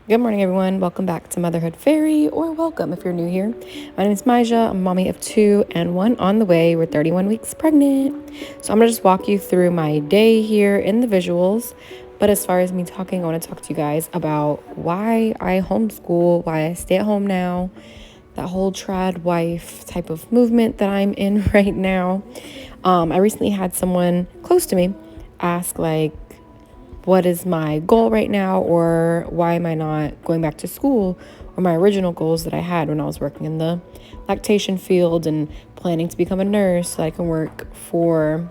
Good morning, everyone. Welcome back to Motherhood Fairy, or welcome if you're new here. My name is Maja. I'm a mommy of 2 and 1 on the way. We're 31 weeks pregnant. So I'm going to just walk you through my day here in the visuals. But as far as me talking, I want to talk to you guys about why I homeschool, why I stay at home now, that whole trad wife type of movement that I'm in right now. I recently had someone close to me ask, what is my goal right now, or why am I not going back to school, or my original goals that I had when I was working in the lactation field and planning to become a nurse so that I can work for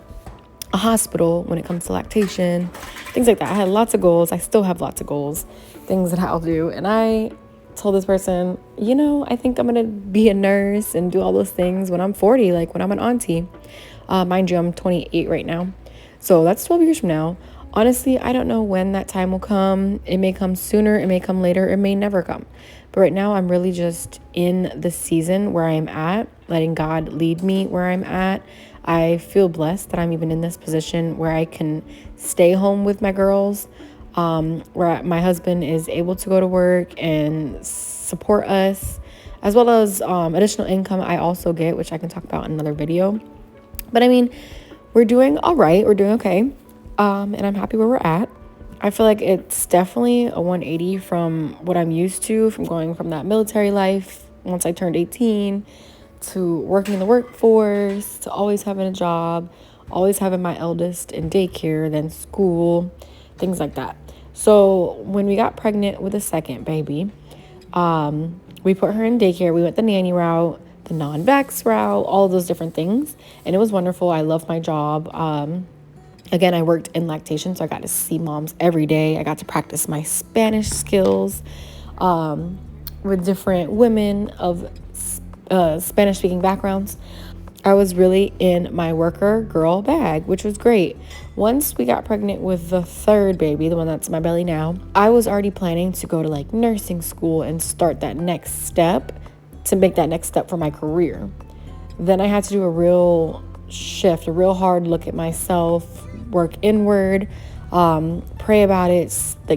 a hospital when it comes to lactation, things like that. I had lots of goals. I still have lots of goals, things that I'll do. And I told this person, I think I'm going to be a nurse and do all those things when I'm 40, like when I'm an auntie. Mind you, I'm 28 right now. So that's 12 years from now. Honestly, I don't know when that time will come. It may come sooner, it may come later, it may never come. But right now, I'm really just in the season where I'm at, letting God lead me where I'm at. I feel blessed that I'm even in this position where I can stay home with my girls, where my husband is able to go to work and support us, as well as additional income I also get, which I can talk about in another video. But I mean, we're doing all right. We're doing okay. And I'm happy where we're at. I feel like it's definitely a 180 from what I'm used to, from going from that military life once I turned 18 to working in the workforce, to always having a job, always having my eldest in daycare, then school, things like that. So when we got pregnant with a second baby, we put her in daycare. We went the nanny route, the non-vax route, all of those different things. And it was wonderful. I love my job. Again, I worked in lactation, so I got to see moms every day. I got to practice my Spanish skills with different women of Spanish-speaking backgrounds. I was really in my worker girl bag, which was great. Once we got pregnant with the third baby, the one that's in my belly now, I was already planning to go to nursing school and start that next step, to make that next step for my career. Then I had to do a real shift, a real hard look at myself, work inward, pray about it,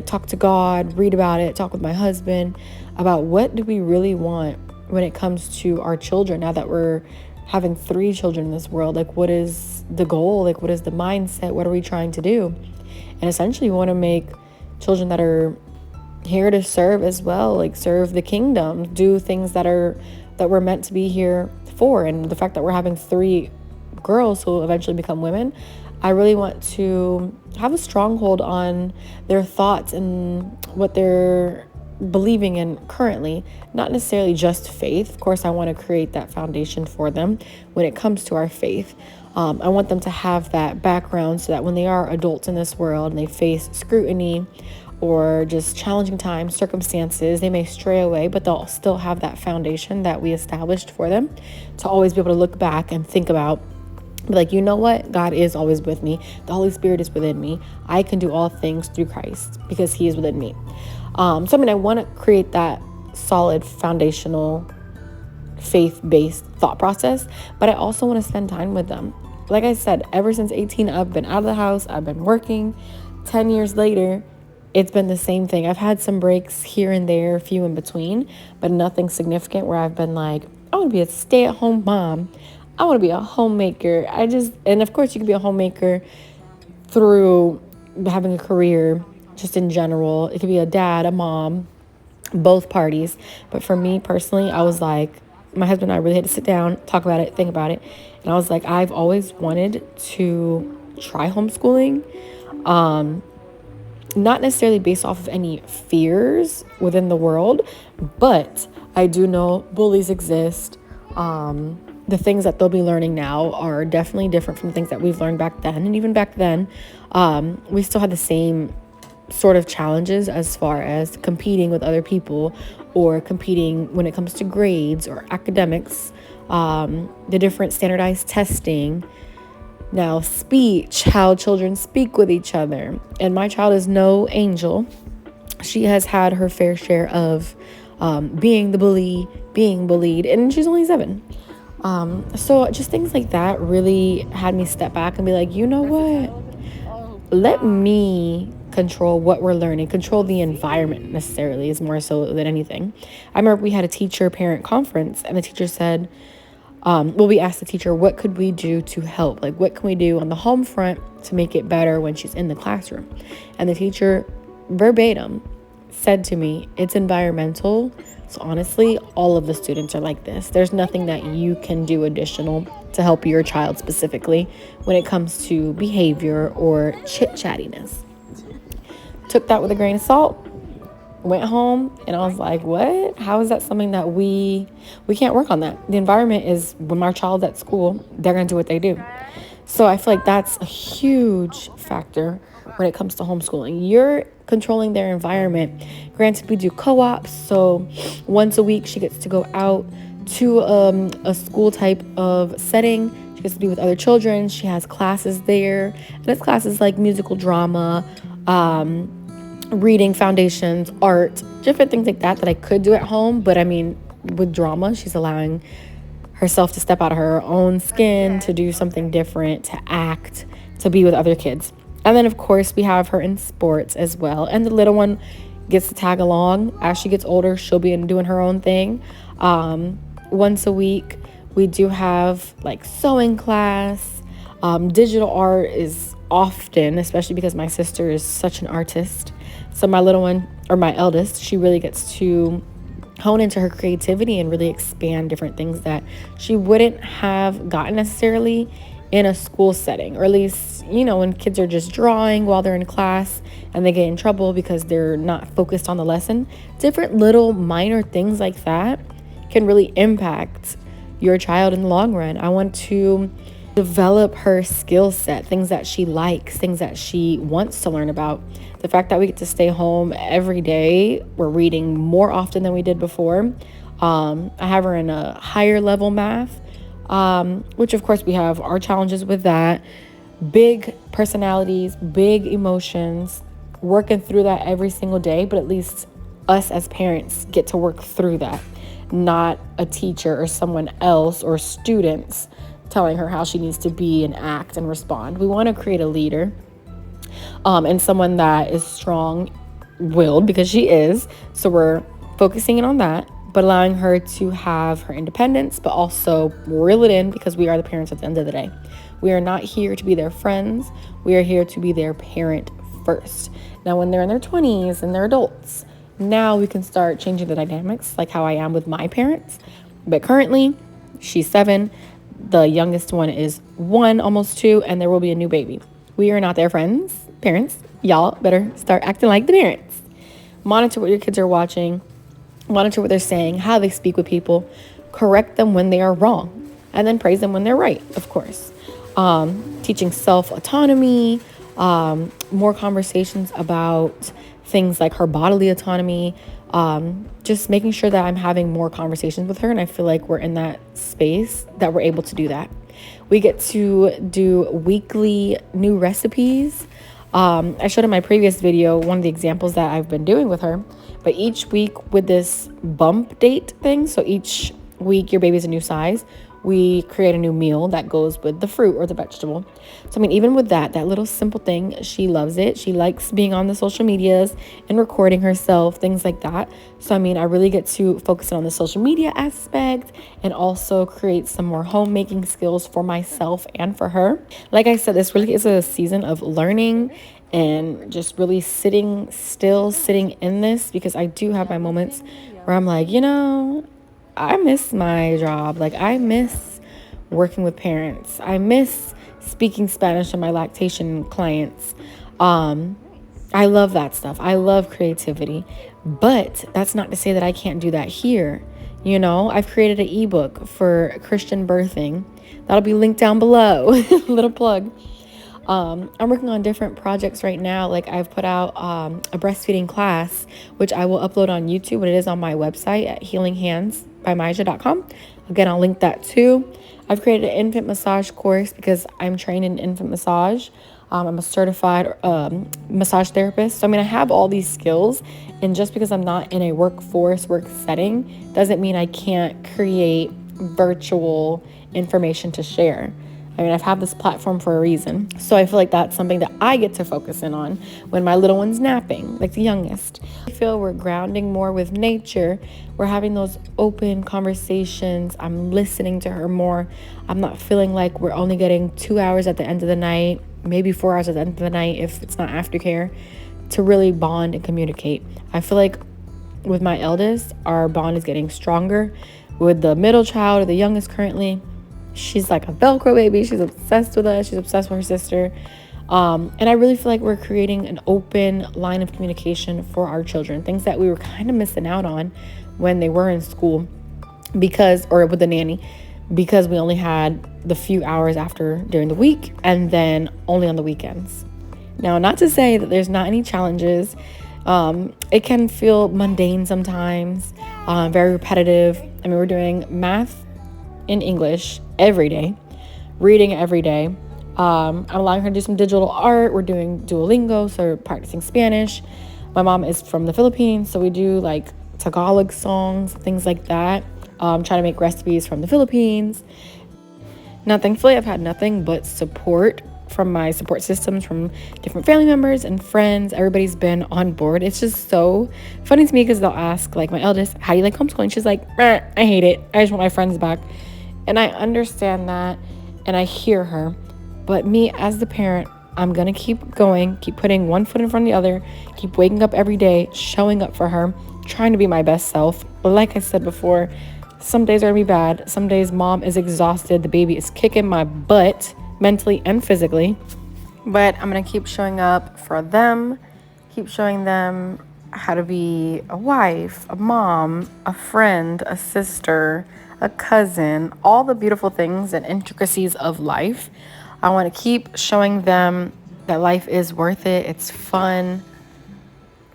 talk to God, read about it, talk with my husband about what do we really want when it comes to our children now that we're having 3 children in this world. What is the goal? What is the mindset? What are we trying to do? And essentially, we want to make children that are here to serve as well, serve the kingdom, do things that we're meant to be here for. And the fact that we're having 3 girls who will eventually become women, I really want to have a stronghold on their thoughts and what they're believing in currently, not necessarily just faith. Of course, I want to create that foundation for them when it comes to our faith. I want them to have that background so that when they are adults in this world and they face scrutiny or just challenging times, circumstances, they may stray away, but they'll still have that foundation that we established for them to always be able to look back and think about, you know what? God is always with me. The Holy Spirit is within me. I can do all things through Christ because He is within me. I want to create that solid foundational faith-based thought process, but I also want to spend time with them. Like I said, ever since 18, I've been out of the house. I've been working. 10 years later, it's been the same thing. I've had some breaks here and there, a few in between, but nothing significant where I've been I want to be a stay-at-home mom. I want to be a homemaker. And of course you can be a homemaker through having a career, just in general. It could be a dad, a mom, both parties. But for me personally, I was my husband and I really had to sit down, talk about it, think about it. And I was I've always wanted to try homeschooling. Not necessarily based off of any fears within the world, but I do know bullies exist. The things that they'll be learning now are definitely different from things that we've learned back then. And even back then, we still had the same sort of challenges as far as competing with other people or competing when it comes to grades or academics, the different standardized testing. Now, speech, how children speak with each other. And my child is no angel. She has had her fair share of being the bully, being bullied, and she's only 7. So just things like that really had me step back and be you know what? Let me control what we're learning, control the environment necessarily is more so than anything. I remember we had a teacher parent conference and the teacher said, we asked the teacher, what could we do to help? Like, what can we do on the home front to make it better when she's in the classroom? And the teacher verbatim said to me, it's environmental. So honestly, all of the students are like this. There's nothing that you can do additional to help your child specifically when it comes to behavior or chit-chattiness. Took that with a grain of salt, went home, and I was like, what? How is that something that we can't work on that? The environment is, when our child's at school, they're going to do what they do. So I feel like that's a huge factor when it comes to homeschooling. You're controlling their environment. Granted, we do co-ops, so once a week she gets to go out to a school type of setting. She gets to be with other children. She has classes there, and it's classes like musical drama, reading foundations, art, different things like that I could do at home. But I mean, with drama, she's allowing herself to step out of her own skin, to do something different, to act, to be with other kids. And then, of course, we have her in sports as well. And the little one gets to tag along. As she gets older, she'll be doing her own thing. Once a week, we do have like sewing class. Digital art is often, especially because my sister is such an artist. So my little one, or my eldest, she really gets to hone into her creativity and really expand different things that she wouldn't have gotten necessarily in a school setting, or at least, when kids are just drawing while they're in class and they get in trouble because they're not focused on the lesson. Different little minor things like that can really impact your child in the long run. I want to develop her skill set, things that she likes, things that she wants to learn about. The fact that we get to stay home every day, we're reading more often than we did before. I have her in a higher level math, which of course we have our challenges with that. Big personalities, big emotions, working through that every single day, but at least us as parents get to work through that, not a teacher or someone else or students telling her how she needs to be and act and respond. We want to create a leader, and someone that is strong-willed, because she is. So we're focusing in on that, but allowing her to have her independence, but also reel it in, because we are the parents at the end of the day. We are not here to be their friends. We are here to be their parent first. Now, when they're in their 20s and they're adults, now we can start changing the dynamics, like how I am with my parents. But currently, she's 7. The youngest one is 1, almost 2, and there will be a new baby. We are not their friends. Parents, y'all better start acting like the parents. Monitor what your kids are watching. Monitor what they're saying, how they speak with people. Correct them when they are wrong, and then praise them when they're right, of course. Teaching self-autonomy, more conversations about things like her bodily autonomy, just making sure that I'm having more conversations with her. And I feel like we're in that space that we're able to do that. We get to do weekly new recipes. I showed in my previous video one of the examples that I've been doing with her, but each week with this bump date thing, so each week your baby's a new size, we create a new meal that goes with the fruit or the vegetable. So, I mean, even with that little simple thing, she loves it. She likes being on the social medias and recording herself, things like that. So, I mean, I really get to focus on the social media aspect and also create some more homemaking skills for myself and for her. Like I said, this really is a season of learning and just really sitting still, sitting in this, because I do have my moments where I'm like, I miss my job. Like, I miss working with parents. I miss speaking Spanish to my lactation clients. I love that stuff. I love creativity. But that's not to say that I can't do that here. I've created an ebook for Christian birthing. That'll be linked down below. Little plug. I'm working on different projects right now. Like, I've put out a breastfeeding class, which I will upload on YouTube, but it is on my website at healinghandsbymaija.com. Again, I'll link that too. I've created an infant massage course because I'm trained in infant massage. I'm a certified massage therapist. So, I have all these skills, and just because I'm not in a work setting doesn't mean I can't create virtual information to share. I mean, I've had this platform for a reason. So I feel like that's something that I get to focus in on when my little one's napping, like the youngest. I feel we're grounding more with nature. We're having those open conversations. I'm listening to her more. I'm not feeling like we're only getting 2 hours at the end of the night, maybe 4 hours at the end of the night if it's not aftercare, to really bond and communicate. I feel like with my eldest, our bond is getting stronger. With the middle child or the youngest currently, she's like a Velcro baby. She's obsessed with us. She's obsessed with her sister. And I really feel like we're creating an open line of communication for our children, things that we were kind of missing out on when they were in school or with the nanny, because we only had the few hours after during the week and then only on the weekends. Now, not to say that there's not any challenges. It can feel mundane sometimes, very repetitive. I mean, we're doing math and English every day, reading every day. I'm allowing her to do some digital art. We're doing Duolingo, so we're practicing Spanish. My mom is from the Philippines, so we do like Tagalog songs, things like that. Trying to make recipes from the Philippines. Now, thankfully, I've had nothing but support from my support systems, from different family members and friends. Everybody's been on board. It's just so funny to me because they'll ask, like my eldest, how do you like homeschooling? She's like, I hate it. I just want my friends back. And I understand that and I hear her. But me as the parent, I'm going to keep going, keep putting one foot in front of the other, keep waking up every day, showing up for her, trying to be my best self. But like I said before, some days are going to be bad. Some days mom is exhausted. The baby is kicking my butt mentally and physically. But I'm going to keep showing up for them, keep showing them how to be a wife, a mom, a friend, a sister, a cousin, all the beautiful things and intricacies of life. I want to keep showing them that life is worth it. It's fun.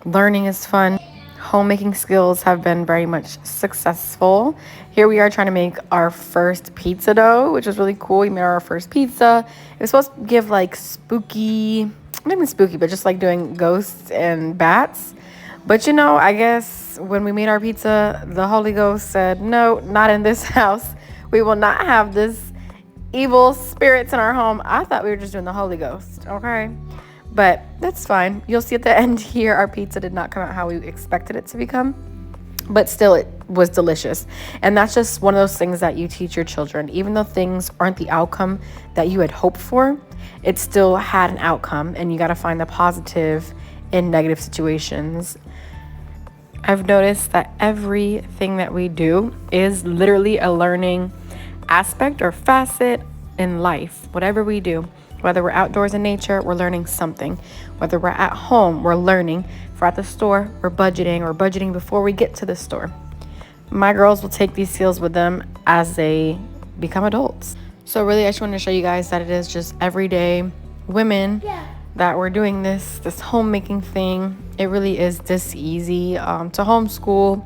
Learning is fun. Homemaking skills have been very much successful. Here we are trying to make our first pizza dough, which is really cool. We made our first pizza. It was supposed to give like spooky, not even spooky, but just like doing ghosts and bats. But I guess when we made our pizza, the Holy Ghost said, no, not in this house. We will not have this evil spirits in our home. I thought we were just doing the Holy Ghost, okay? But that's fine. You'll see at the end here, our pizza did not come out how we expected it to become. But still, it was delicious. And that's just one of those things that you teach your children. Even though things aren't the outcome that you had hoped for, it still had an outcome. And you got to find the positive in negative situations. I've noticed that everything that we do is literally a learning aspect or facet in life. Whatever we do, whether we're outdoors in nature, we're learning something. Whether we're at home, we're learning. If we're at the store, we're budgeting before we get to the store. My girls will take these skills with them as they become adults. So really, I just wanted to show you guys that it is just everyday women that we're doing this homemaking thing. It really is this easy to homeschool.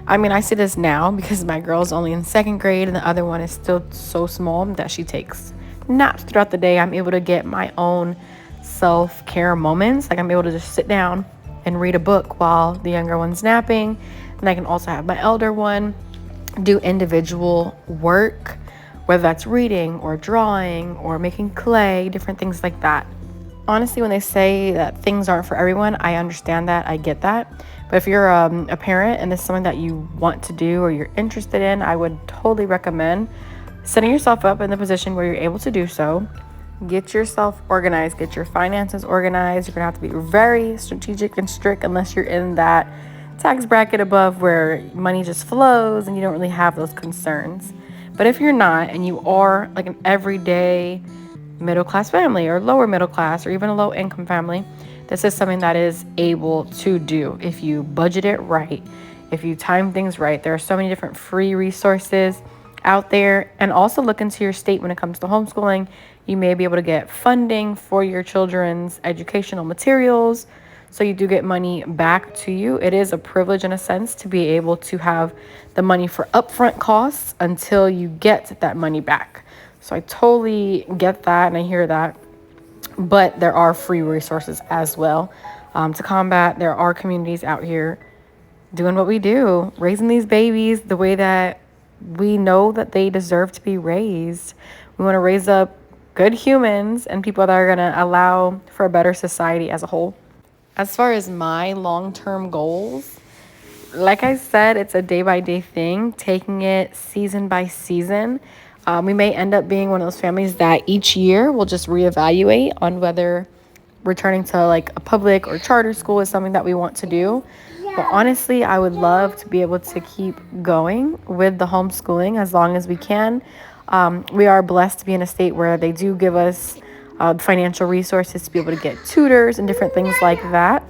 I mean, I see this now because my girl's only in 2nd grade and the other one is still so small that she takes naps throughout the day. I'm able to get my own self-care moments. Like I'm able to just sit down and read a book while the younger one's napping. And I can also have my elder one do individual work, whether that's reading or drawing or making clay, different things like that. Honestly, when they say that things aren't for everyone, I understand that. I get that. But if you're a parent and this is something that you want to do or you're interested in, I would totally recommend setting yourself up in the position where you're able to do so. Get yourself organized, get your finances organized. You're gonna have to be very strategic and strict unless you're in that tax bracket above where money just flows and you don't really have those concerns. But if you're not and you are like an everyday middle class family or lower middle class or even a low income family, this is something that is able to do if you budget it right, if you time things right. There are so many different free resources out there. And also look into your state when it comes to homeschooling. You may be able to get funding for your children's educational materials, so you do get money back to you. It is a privilege in a sense to be able to have the money for upfront costs until you get that money back. So I totally get that and I hear that. But there are free resources as well to combat. There are communities out here doing what we do, raising these babies the way that we know that they deserve to be raised. We want to raise up good humans and people that are going to allow for a better society as a whole. As far as my long-term goals, like I said, it's a day-by-day thing, taking it season by season. We may end up being one of those families that each year we'll just reevaluate on whether returning to like a public or charter school is something that we want to do. But honestly, I would love to be able to keep going with the homeschooling as long as we can. We are blessed to be in a state where they do give us financial resources to be able to get tutors and different things like that,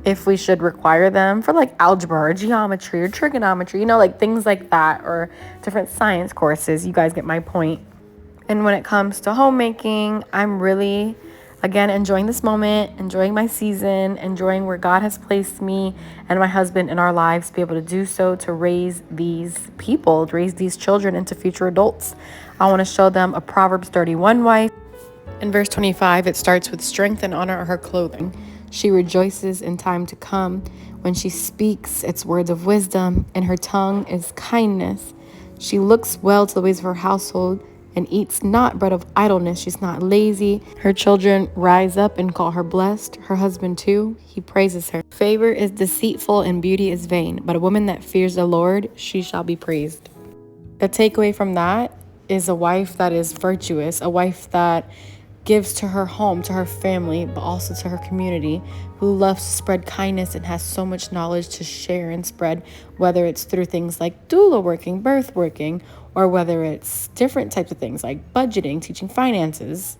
if we should require them for like algebra or geometry or trigonometry, like things like that, or different science courses. You guys get my point. And when it comes to homemaking, I'm really, again, enjoying this moment, enjoying my season, enjoying where God has placed me and my husband in our lives to be able to do so, to raise these people, to raise these children into future adults. I want to show them a Proverbs 31 wife. In verse 25, it starts with strength and honor are her clothing. She rejoices in time to come. When she speaks, it's words of wisdom, and her tongue is kindness. She looks well to the ways of her household and eats not bread of idleness. She's not lazy. Her children rise up and call her blessed. Her husband too, he praises her. Favor is deceitful and beauty is vain, but a woman that fears the Lord, she shall be praised. The takeaway from that is a wife that is virtuous, a wife that gives to her home, to her family, but also to her community, who loves to spread kindness and has so much knowledge to share and spread, whether it's through things like doula working, birth working, or whether it's different types of things like budgeting, teaching finances.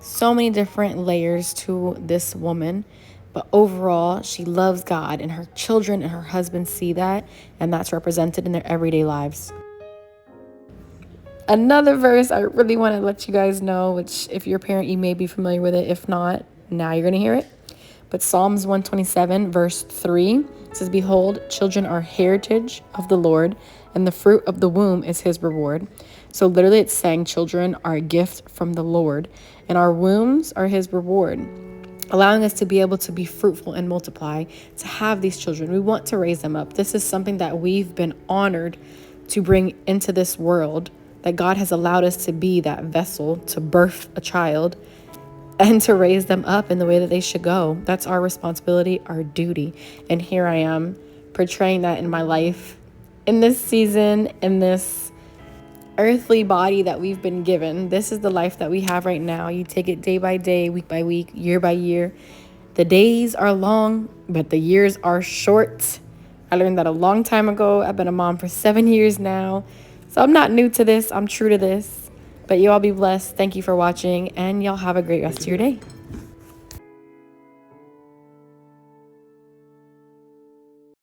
So many different layers to this woman, but overall, she loves God, and her children and her husband see that, and that's represented in their everyday lives. Another verse I really want to let you guys know, which if you're a parent, you may be familiar with it. If not, now you're going to hear it. But Psalms 127, verse 3 says, "Behold, children are heritage of the Lord, and the fruit of the womb is his reward." So literally it's saying children are a gift from the Lord, and our wombs are his reward, allowing us to be able to be fruitful and multiply, to have these children. We want to raise them up. This is something that we've been honored to bring into this world, that God has allowed us to be that vessel to birth a child and to raise them up in the way that they should go. That's our responsibility, our duty. And here I am portraying that in my life, in this season, in this earthly body that we've been given. This is the life that we have right now. You take it day by day, week by week, year by year. The days are long, but the years are short. I learned that a long time ago. I've been a mom for 7 years now. So I'm not new to this. I'm true to this. But you all be blessed. Thank you for watching, and y'all have a great rest of your day.